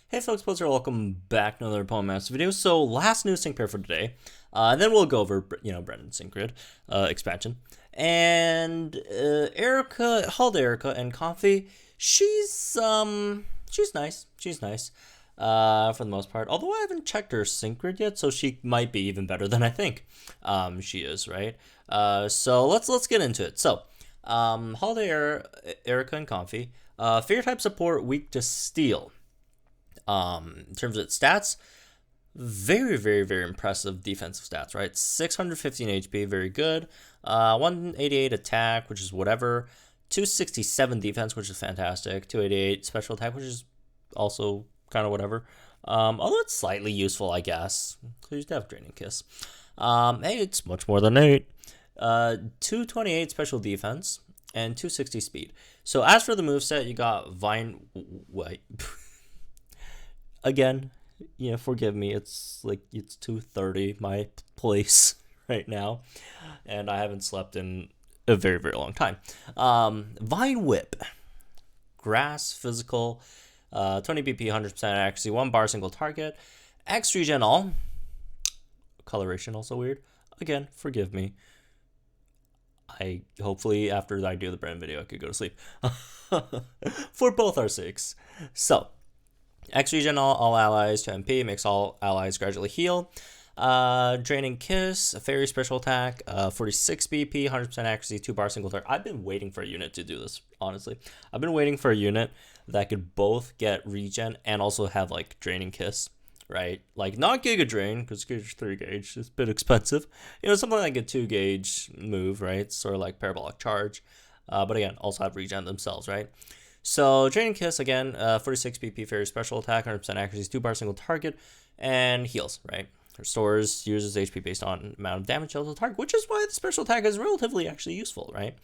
Hey folks, Poser, welcome back to another Opponent Master video. So last new sync pair for today, then we'll go over, Brendan's sync grid expansion. And Holiday Erika and Comfey, she's nice, for the most part. Although I haven't checked her sync grid yet, so she might be even better than I think she is, right? So let's get into it. So Holiday Erika and Comfey, figure type support, weak to steel. In terms of its stats, very impressive defensive stats, right? 615 HP, very good. 188 attack, which is whatever. 267 defense, which is fantastic. 288 special attack, which is also kind of whatever. Although it's slightly useful, I guess. Because you have Draining Kiss. Hey, it's much more than 8. 228 special defense and 260 speed. So as for the moveset, you got Vine. Wait. Again, forgive me. It's 2:30 my place right now, and I haven't slept in a very long time. Vine Whip, grass, physical, 20 BP, 100% accuracy, 1 bar single target, X regen all, coloration also weird. Again, forgive me. Hopefully after I do the brand video I could go to sleep for both our sakes. So X regen all allies to MP, makes all allies gradually heal. Draining Kiss, a fairy special attack, 46 BP, 100% accuracy, 2 bar single target. I've been waiting for a unit to do this, honestly. I've been waiting for a unit that could both get regen and also have Draining Kiss, right? Not Giga Drain, because Giga 3 gauge is a bit expensive. Something like a 2 gauge move, right? Sort of like Parabolic Charge. But again, also have regen themselves, right? So, Draining Kiss, again, 46 BP, fairy special attack, 100% accuracy, 2 bar single target, and heals, right? Restores users HP based on amount of damage dealt to the target, which is why the special attack is relatively actually useful, right?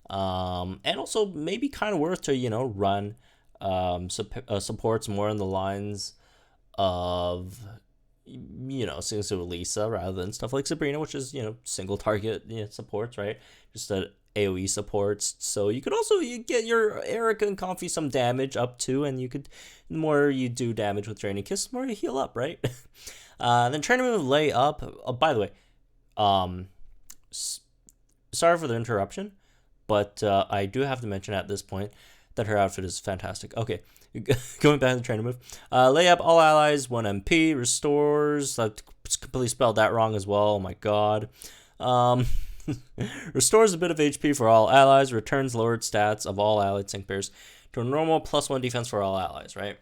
And also maybe kind of worth to, run supports more in the lines of, Lisa rather than stuff like Sabrina, which is, single target supports, right? Just a AoE supports, so you could also get your Erika and Comfey some damage up to, and the more you do damage with Draining Kiss, the more you heal up, right? Then trying to move Lay up. By the way, sorry for the interruption, but I do have to mention at this point that her outfit is fantastic. Okay, going back to the trainer move. Lay up all allies, 1 MP, restores. I completely spelled that wrong as well. Oh my god. Restores a bit of HP for all allies, returns lowered stats of all allied sync pairs to a normal +1 defense for all allies, right?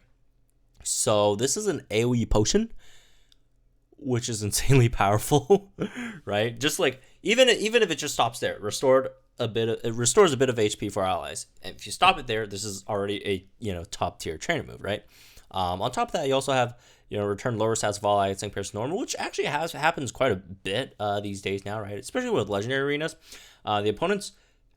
So this is an AoE potion, which is insanely powerful, right? Just even if it just stops there, it restores a bit of HP for allies. And if you stop it there, this is already a top tier trainer move, right? On top of that, you also have return lower stats of all allied sync pairs to normal, which actually happens quite a bit these days now, right? Especially with legendary arenas, the opponents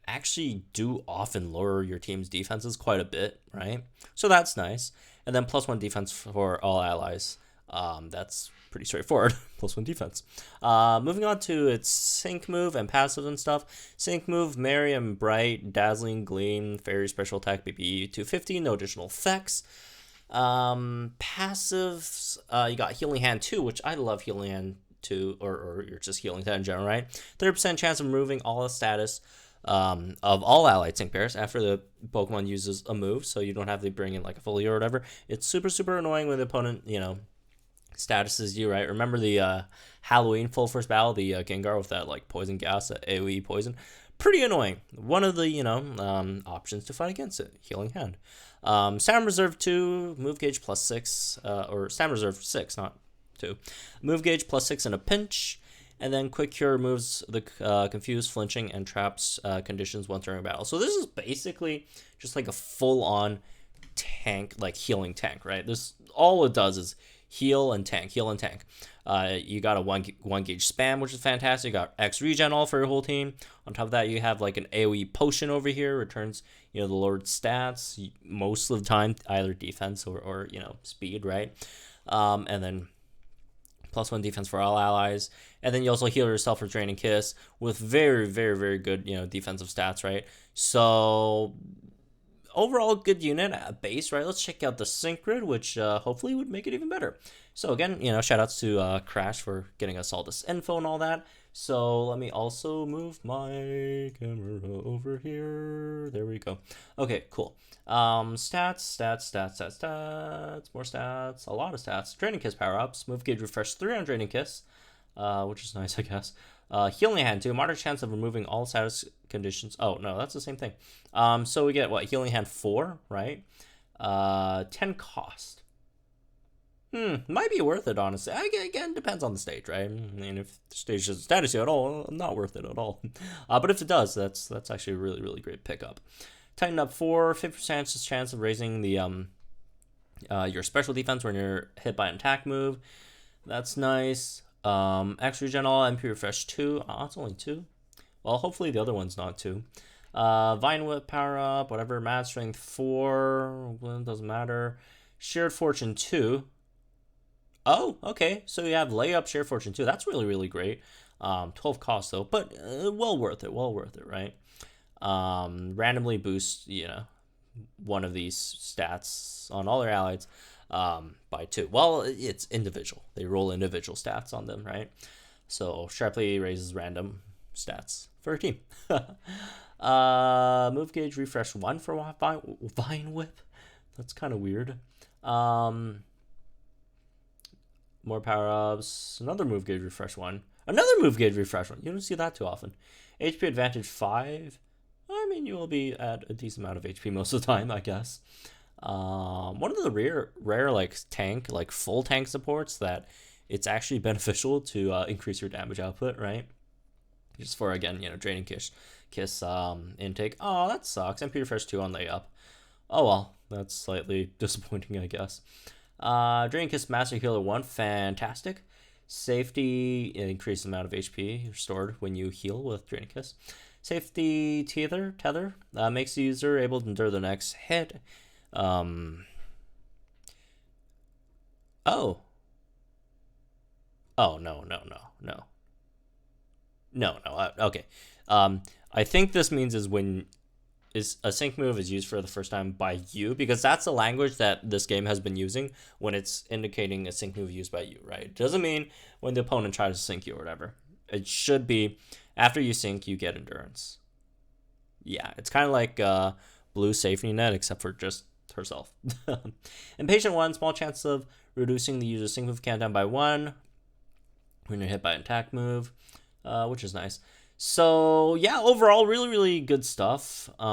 actually do often lower your team's defenses quite a bit, right? So that's nice. And then +1 defense for all allies. That's pretty straightforward. +1 defense. Moving on to its sync move and passive and stuff. Sync move, Merry and Bright, Dazzling Gleam, Fairy special attack, BB 250, no additional effects. Passives, you got Healing Hand 2, which I love Healing Hand 2, or you're just Healing that in general, right? 30% chance of removing all the status of all allied sync pairs after the Pokemon uses a move, so you don't have to bring in a Folio or whatever. It's super annoying when the opponent, statuses you, right? Remember the Halloween full first battle, the Gengar with that poison gas, AoE poison? Pretty annoying. One of the options to fight against it. Healing Hand. Stamina Reserve 2, move gauge +6, or Stamina Reserve 6, not 2. Move gauge +6 in a pinch, and then Quick Cure removes the confused, flinching, and traps conditions once during battle. So this is basically just a full-on tank, healing tank, right? This all it does is heal and tank. You got a one gauge spam, which is fantastic. You got X regen all for your whole team. On top of that, you have an AoE potion over here, returns the lowered stats most of the time, either defense or speed, right? And then +1 defense for all allies, and then you also heal yourself with Draining Kiss with very good defensive stats, right? So overall good unit at base, right? Let's check out the sync grid, which hopefully would make it even better. So again, shout outs to Crash for getting us all this info and all that. So let me also move my camera over here. There we go. Okay, cool. Stats, more stats, a lot of stats. Draining Kiss power-ups, move gauge refresh 3 on Draining Kiss, which is nice, I guess. Healing Hand 2, moderate chance of removing all status conditions. Oh, no, that's the same thing. So we get, what, Healing Hand 4, right? 10 cost. Might be worth it, honestly. Again, depends on the stage, right? I mean, if the stage doesn't status you at all, not worth it at all. But if it does, that's actually a really, really great pickup. Tighten up 4, 50% chance of raising the your special defense when you're hit by an attack move. That's nice. Extra regen all, MP refresh 2. It's only 2. Well, hopefully the other one's not 2. Vine Whip power up, whatever. Mad Strength 4. Well, doesn't matter. Shared Fortune 2. Oh, okay. So you have layup, Shared Fortune 2. That's really, really great. 12 cost though, but well worth it. Well worth it, right? Randomly boost, one of these stats on all their allies by 2. Well, it's individual. They roll individual stats on them, right? So sharply raises random stats for a team. Move gauge refresh 1 for Vine Whip. That's kind of weird. More power-ups. Another move gauge refresh 1. Another move gauge refresh 1. You don't see that too often. HP advantage 5. I mean, you will be at a decent amount of HP most of the time, I guess. One of the rare like full tank supports that it's actually beneficial to increase your damage output, right? Just for, again, Draining Kiss intake. Oh, that sucks. MP refresh 2 on layup. Oh well, that's slightly disappointing, I guess. Draining Kiss Master Healer 1, fantastic. Safety, increase the amount of HP restored when you heal with Draining Kiss. Safety Tether makes the user able to endure the next hit. Oh, no. Okay. I think this means is a sync move is used for the first time by you, because that's the language that this game has been using when it's indicating a sync move used by you, right? It doesn't mean when the opponent tries to sync you or whatever. It should be after you sync, you get endurance. Yeah, it's kind of like Blue Safety Net, except for just herself. Impatient 1, small chance of reducing the user's sync move countdown by 1 when you're hit by an attack move, which is nice. So yeah, overall, really, really good stuff. Yeah,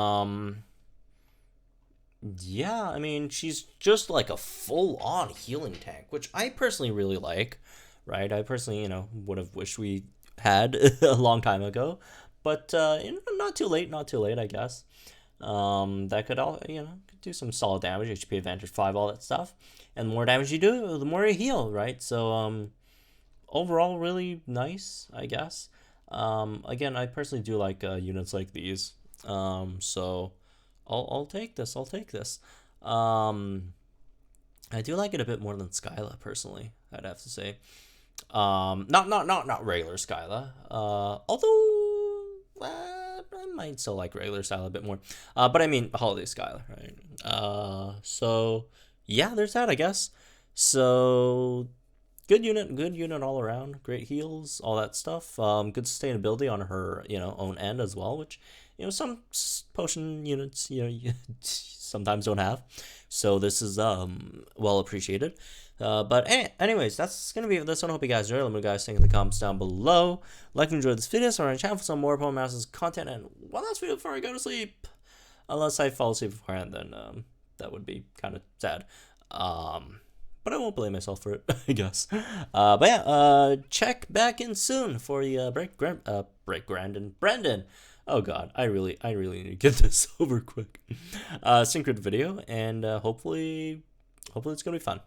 I mean, she's just like a full-on healing tank, which I personally really like, right? I personally, would have wished we had a long time ago, but not too late, I guess. That could all, could do some solid damage, HP advantage 5, all that stuff, and the more damage you do, the more you heal, right? So overall, really nice, I guess. Again, I personally do like units like these. So I'll take this. I do like it a bit more than Skyla, personally, I'd have to say. Not regular Skyla. Although I might still like regular Skyla a bit more. But I mean Holiday Skyla, right? So yeah, there's that, I guess. So good unit all around. Great heals, all that stuff. Good sustainability on her, own end as well, which, some potion units, sometimes don't have. So this is well appreciated. But anyways, that's gonna be it for this one. Hope you guys enjoyed. Let me know guys think in the comments down below. Like and enjoy this video. So on our channel for some more Pokemon Masters content. And one last video before I go to sleep. Unless I fall asleep beforehand, then that would be kind of sad. But I won't blame myself for it, I guess. But yeah, check back in soon for the Brendan. Oh god, I really need to get this over quick. Synchroned video, and hopefully it's gonna be fun.